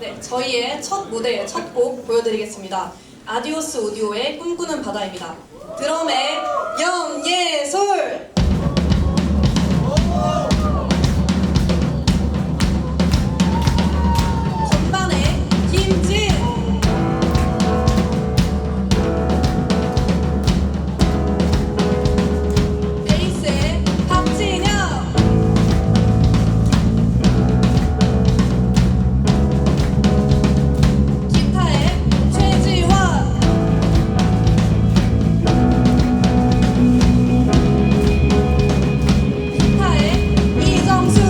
네, 저희의 첫 무대, 첫 곡 보여드리겠습니다. 아디오스 오디오의 꿈꾸는 바다입니다. 드럼의 염예솔! 건반의 김진! 베이스의 박진영! 기타의 최지원! 기타의 이정수!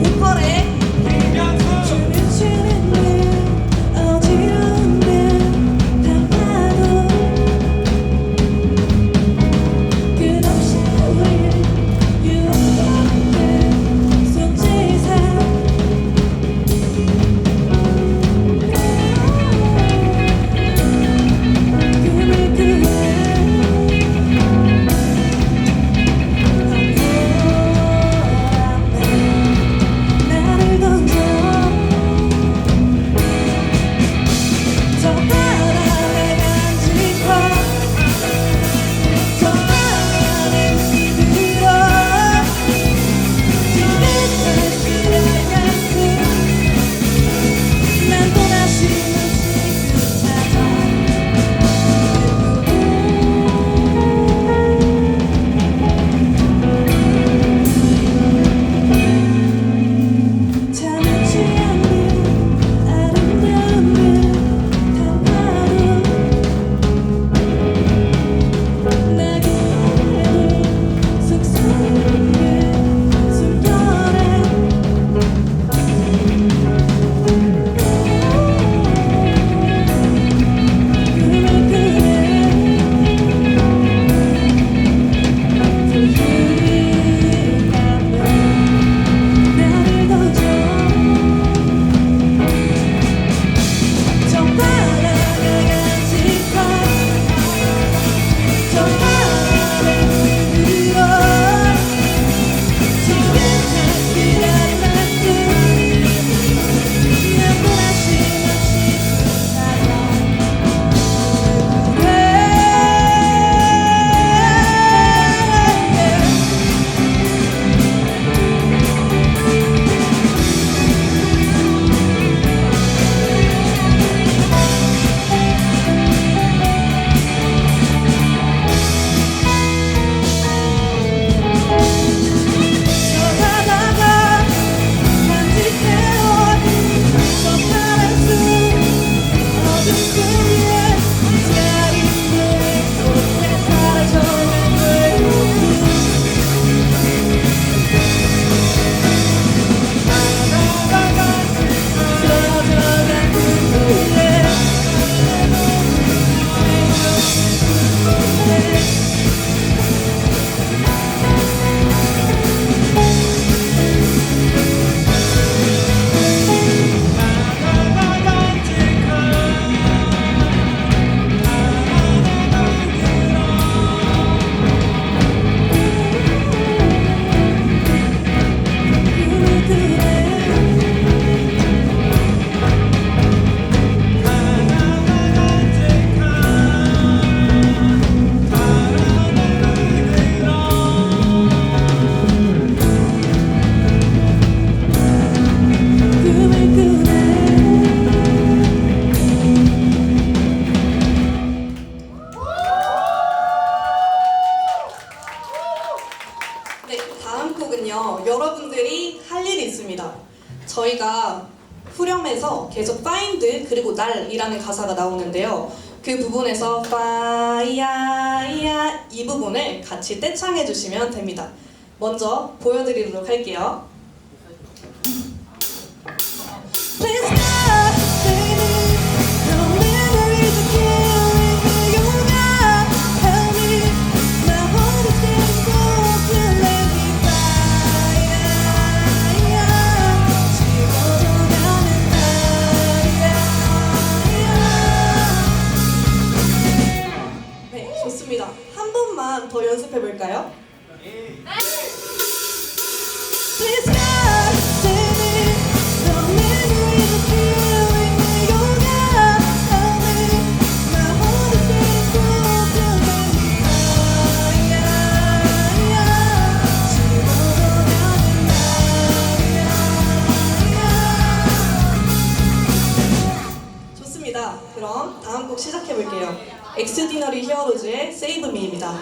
보컬의 춤을 추는 늘 어지러운 늘 담아도 끝없이 우릴 유혹하는 손짓에 꿈을 나를 던져 저 바람에 간직하 저 바람에 물들어 지긋한 시간만큼 난 또다시 눈빛을 찾아 참지 않는 아름다운 늘 담아도 나그네로 속삭이는 숨결에 꿈을 나를 던져 저 바람에 간직한 저 바람에 물들어 지긋한 시간만큼 난 또다시 눈빛을 찾아 저 바다가 간직해온 저 파란 숲 어둠 속에 기다림의 곳에 사라져간 외로움 바다가 떨어져간 그물에 네, 다음 곡은요. 여러분들이 할 일이 있습니다. 저희가 후렴에서 계속 find 그리고 날이라는 가사가 나오는데요. 그 부분에서 파이야이야 이 부분을 같이 떼창해 주시면 됩니다. 먼저 보여드리도록 할게요. Please stop, baby. No memories are killing me. You got help me. My heart is getting broken. Let me fire. 식어져가는 날이야. 네, 좋습니다. 한 번만 더 연습해 볼까요? Please God, save me. The memories are killing me. Oh God, help me. My heart is getting broken. 좋습니다. 그럼 다음 곡 시작해 볼게요. 엑스디너리 히어로즈의 Save Me입니다.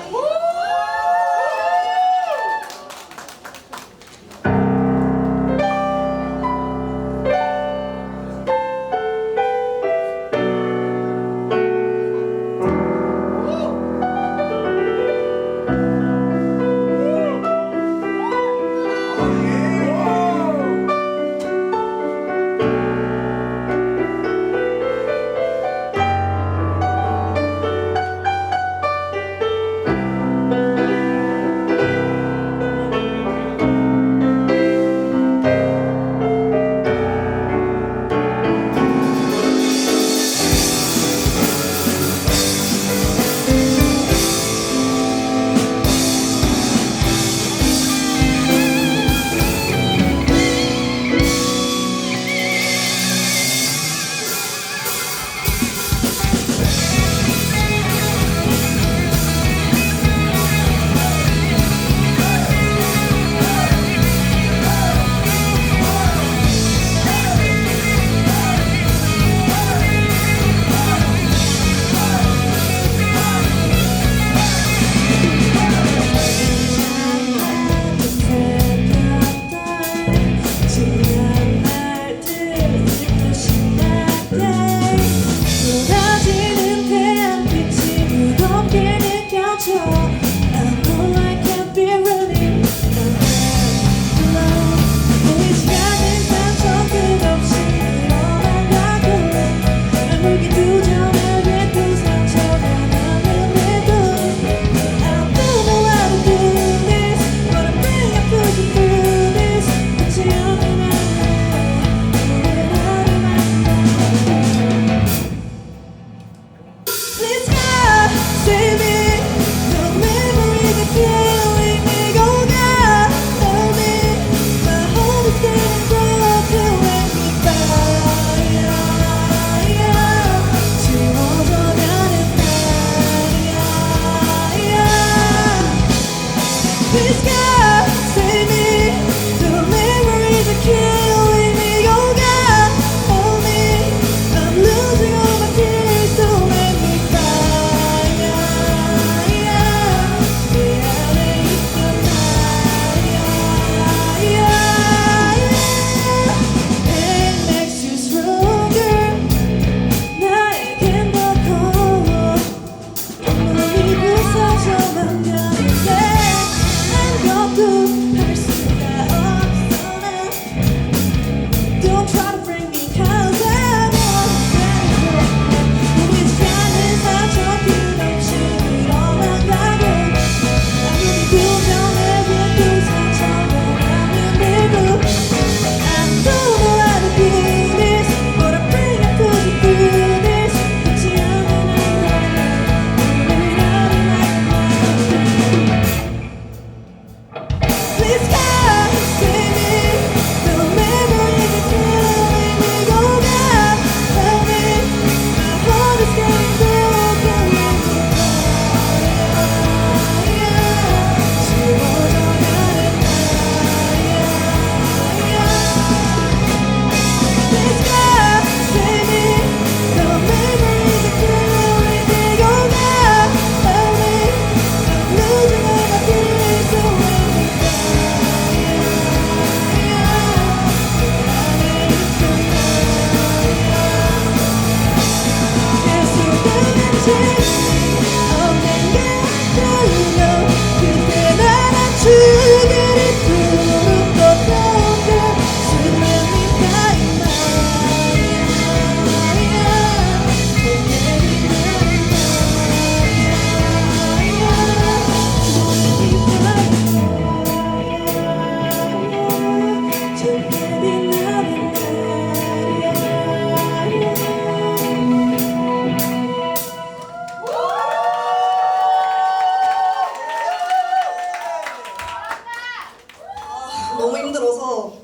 너무 힘들어서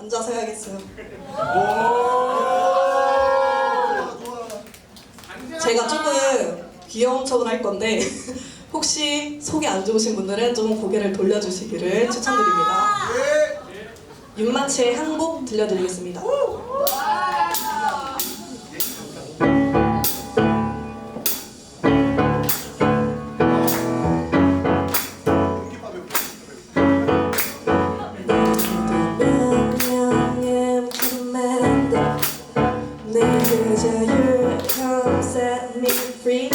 앉아서 해야겠어요. 제가 조금 귀여운 척을 할 건데 혹시 속이 안 좋으신 분들은 좀 고개를 돌려주시기를 추천드립니다. 윤마치의 한곡 들려드리겠습니다. Set me free.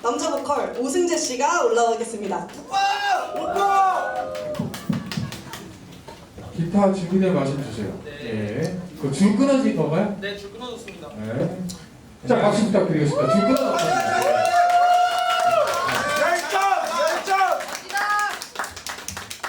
남자 보컬 오승재 씨가 올라오겠습니다. 기타 준비된 말씀 주세요. 네. 그 줄 끊어진 건가요? 네, 줄 끊어졌습니다. 네. 자, 박수 부탁드리겠습니다. 줄 끊어졌습니다.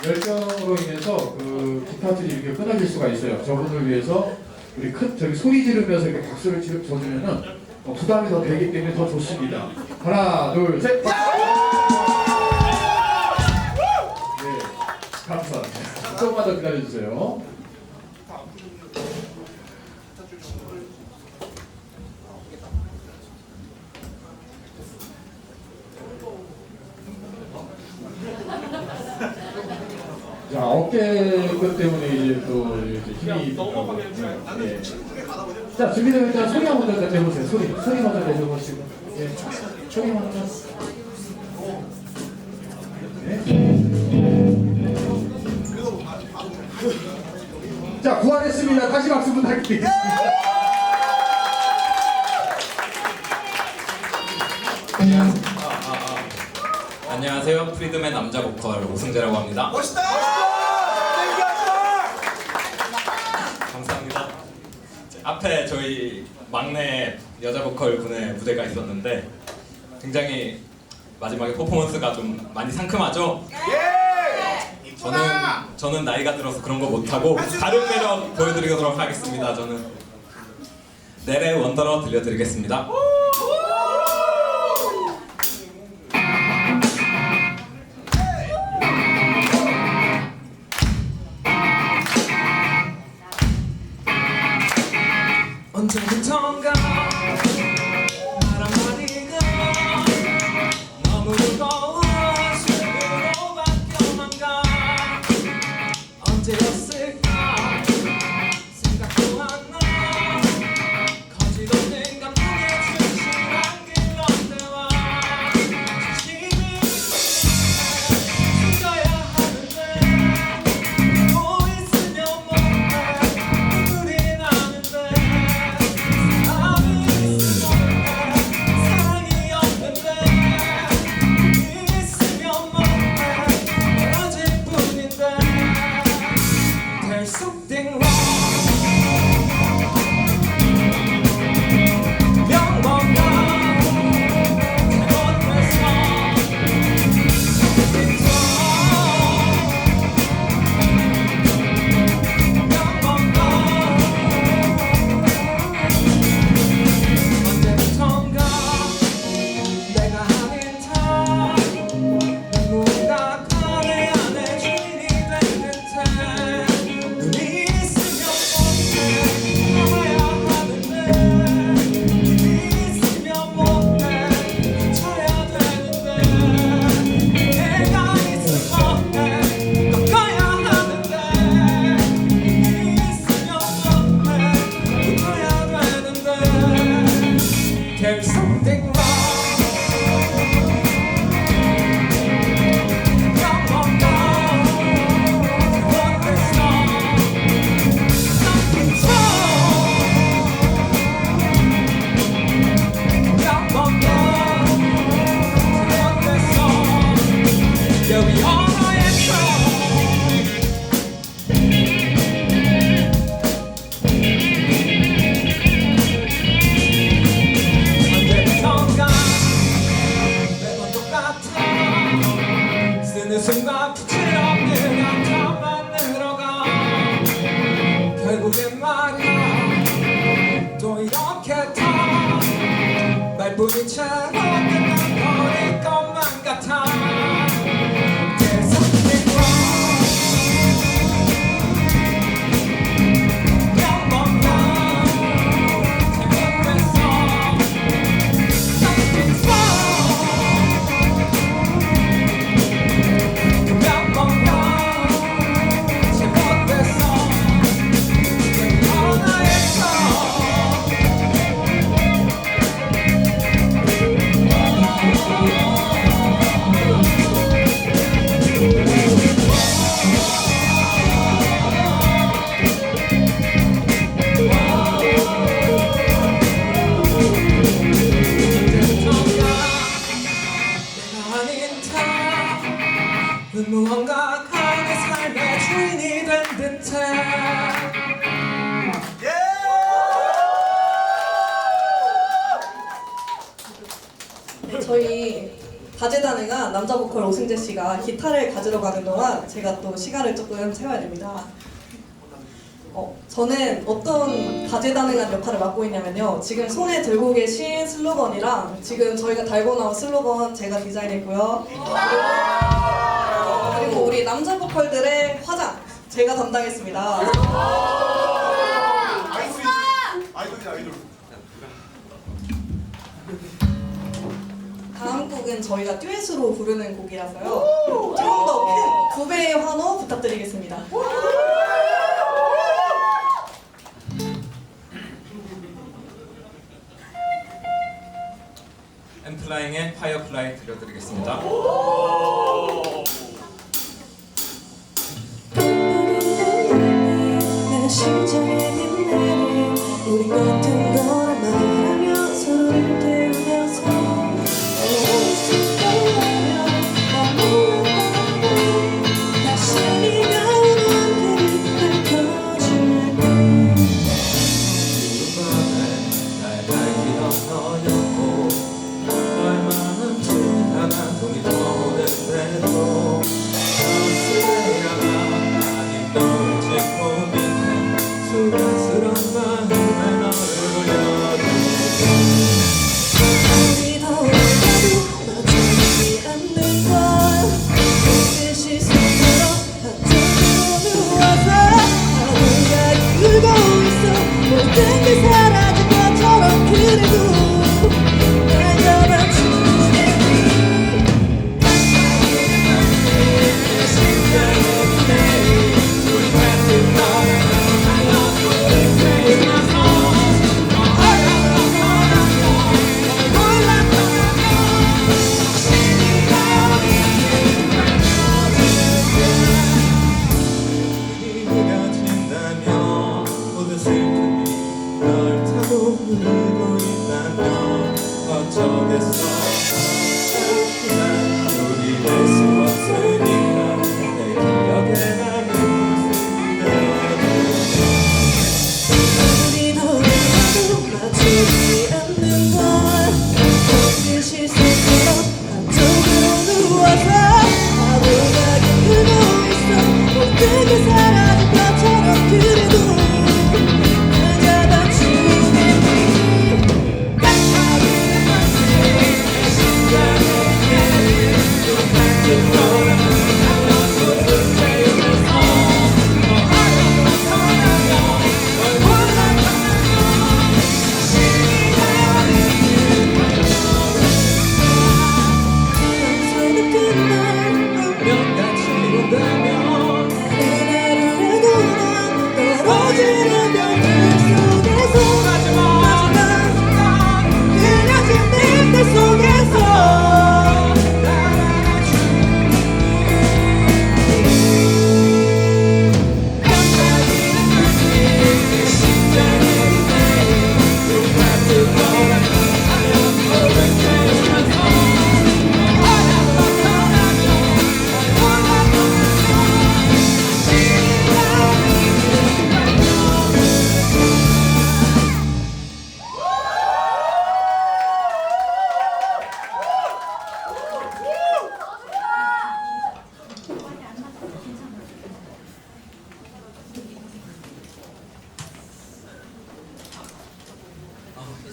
열정으로 인해서 그 기타줄이 이렇게 끊어질 수가 있어요. 저분을 위해서 우리 큰 저기 소리 지르면서 이렇게 박수를 쳐주면은 부담이 더 되기 때문에 더 좋습니다. 하나, 둘, 셋. 네, 감사합니다. 조금만 더 기다려주세요. 자, 어깨 것 때문에 이제 또 이제 힘이 너무 네. 자, 준비되면 일단 소리 한번 먼저 내보세요. 소리 먼저 내줘보시고. 예, 소리 먼저. 네. 자, 구하겠습니다. 다시 박수 부탁드리겠습니다. 안녕하세요. 프리드맨 남자 보컬 오승재라고 합니다. 멋있다! 앞에 저희 막내 여자 보컬 분의 무대가 있었는데 굉장히 마지막에 퍼포먼스가 좀 많이 상큼하죠? 저는 나이가 들어서 그런 거 못하고 다른 매력 보여드리도록 하겠습니다. 저는 넬의 원더러 들려드리겠습니다. 언제부턴가 말 한마디가 너무 무거워 술로 바뀌어만 가. 언제였을까 생각도 안 나. 거짓없는 감동에 충실한 그런 대화. 진심이 숨겨야 하는데 뭐 있으면 뭐해 눈물이 나는데. There's something wrong. Come on now, what is wrong? Something's wrong. Come on now, what is wrong? You'll be all I am. 쓰는 순간 부질없는 감정만 늘어가. 결국엔 말이야 또 이렇게 다 말뿐인 채로 끝나버릴 것만 같아. There's something wrong. 영원한 잘못됐어. Something's wrong. 무언가 내 삶의 주인이 된 듯해. 네, 저희 다재다능한 남자 보컬 오승재 씨가 기타를 가지러 가는 동안 제가 또 시간을 조금 채워야 됩니다. 저는 어떤 다재다능한 역할을 맡고 있냐면요. 지금 손에 들고 계신 슬로건이랑 지금 저희가 달고 나온 슬로건 제가 디자인했고요. 그리고 우리 남자 보컬들의 화장 제가 담당했습니다. 아이돌. 다음 곡은 저희가 듀엣으로 부르는 곡이라서요. 좀 더 큰 9배의 환호 부탁드리겠습니다. 엠플라잉의 파이어플라이 들려드리겠습니다. 내 심장에 빛나는 우리 같은 거라 말하며 서로를 태우면서 다시 네가 원하는 걸 펼쳐줄게.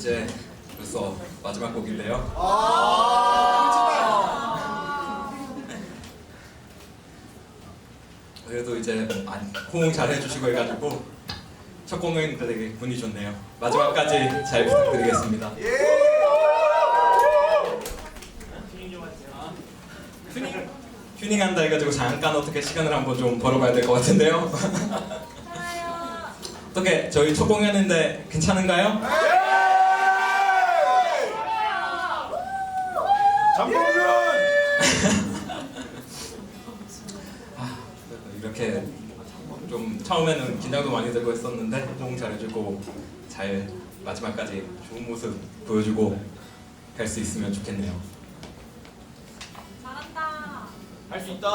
이제 벌써 마지막 곡인데요. 그래도 이제 호응 잘 해주시고 해가지고 첫 공연 되게 운이 좋네요. 마지막까지 잘 부탁드리겠습니다. 튜닝한다 해가지고 잠깐 어떻게 시간을 한번 좀 벌어봐야 될 것 같은데요. 어떻게 저희 첫 공연인데 괜찮은가요? 장봉준! 이렇게 좀 처음에는 긴장도 많이 되고 했었는데 호응 잘해주고 잘 마지막까지 좋은 모습 보여주고 갈 수 있으면 좋겠네요. 잘한다. 할 수 있다!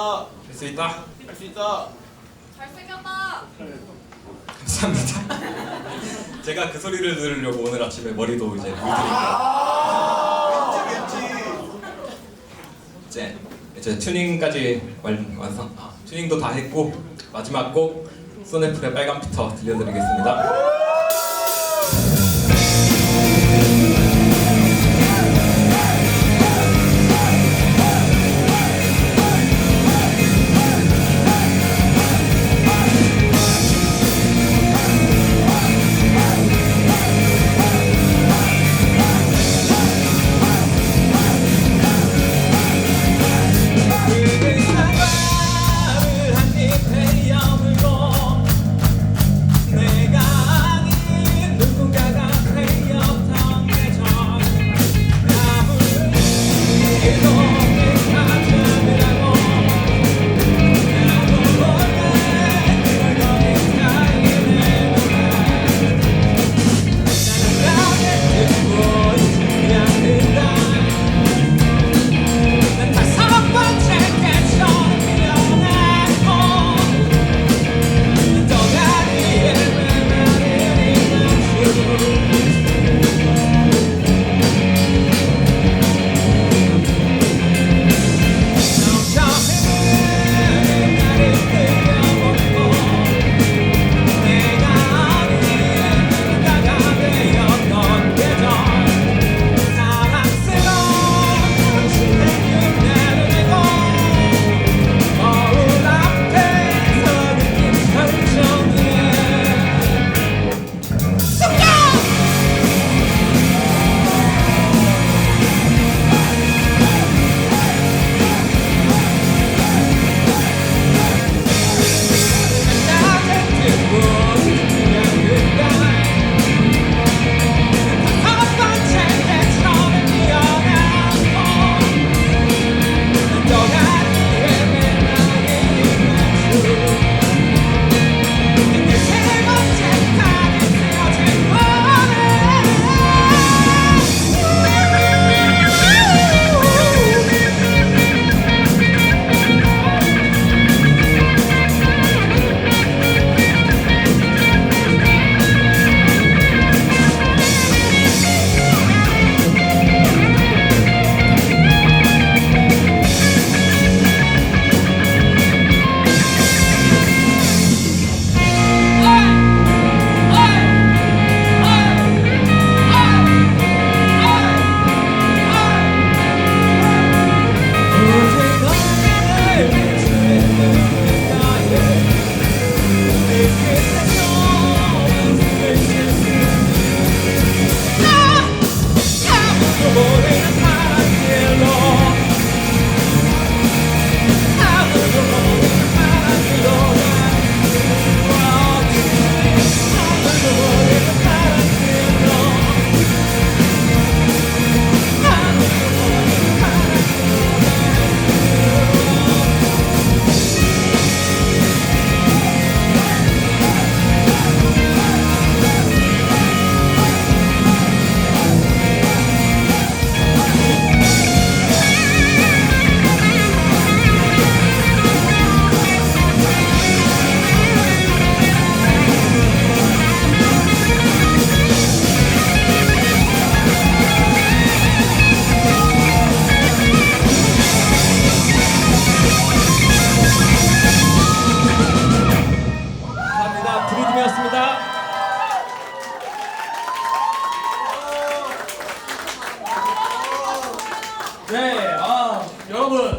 할 수 있다. 할 수 있다! 잘생겼다. 감사합니다. 제가 그 소리를 들으려고 오늘 아침에 머리도 이제 물들이고 이제 튜닝까지 완성. 튜닝도 다 했고 마지막 곡 소네풀의 빨간 피터 들려드리겠습니다.